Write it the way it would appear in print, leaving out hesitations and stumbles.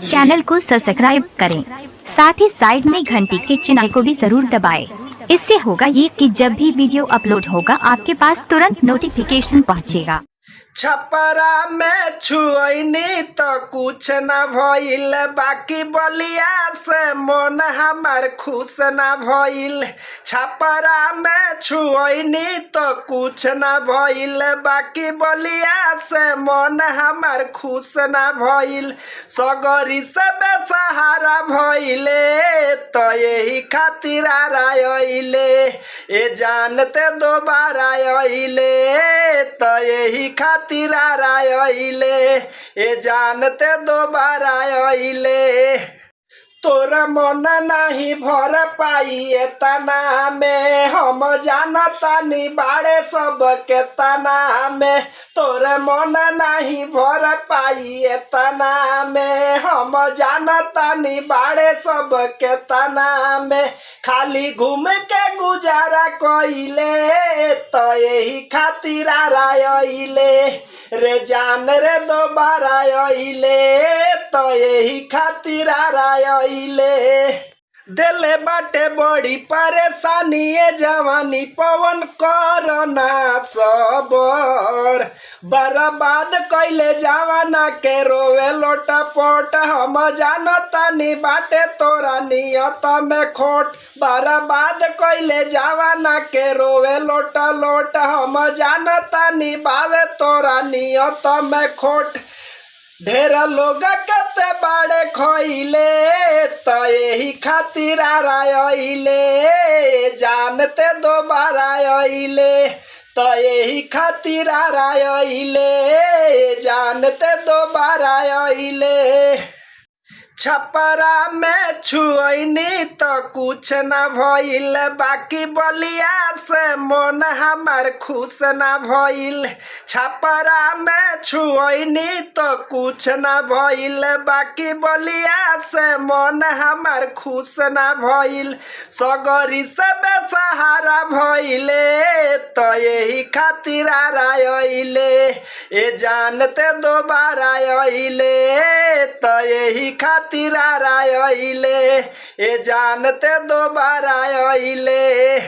Channel को subscribe करें, साथ ही साइड में घंटी के चिन्ह को भी जरूर दबाएं। इससे होगा ये कि जब भी वीडियो अपलोड होगा आपके पास तुरंत नोटिफिकेशन पहुंचेगा। छपरा में छुअनी तो कुछ न भइल, बाकी बलिया से मन हमार खुश न भइल। छपरा में छुअनी तो कुछ न भइल, बाकी बलिया से मन हमार खुश न भइल। सगरी से बेसहारा भइले तो यही खातिर आइले, ए जानते दोबारा आइले तो यही खातिर आइले, ए जानते दोबारा आइले। तोरा मन नहीं भर पाई तना में, हम जानतानी बाड़े सब के तना में। तोरे मन नहीं भर पाई तना में, हम जानतानी बाड़े सब के तना में। खाली घूम के गुजारा कइले तो यही खातिर आइले, रे जान रे दोबारा आइले तो यही खातिर आइले। दिले बाटे बड़ी परेशानी ए जवानी पवन करना सबर, बर्बाद कइले जवाना के रोवे लोटपोट। हम जानतानी बाटे तोरा नियत में खोट, बर्बाद कइले जवाना के रोवे लोट लोट। हम जानतानी बावे तोरा नियत में खोट। ढेर लोग कते बाड़े खइले तो यही खातिर आइले, जानते दोबारा आइले तो यही खातिर आइले, जानते दोबारा आइले। छपरा में छुअनी तो कुछ न भइल, बाकी बलिया से मन हमार खुश न भइल। छपरा में छुअनी तो कुछ न भइल, बाकी बलिया से मन हमार खुश न भइल। सगरी से बेसहारा भइले तो यही खातिर आइले, ए जानते दोबारा आइले तो यही खातिर आइले, ए जानते दोबारा आइले।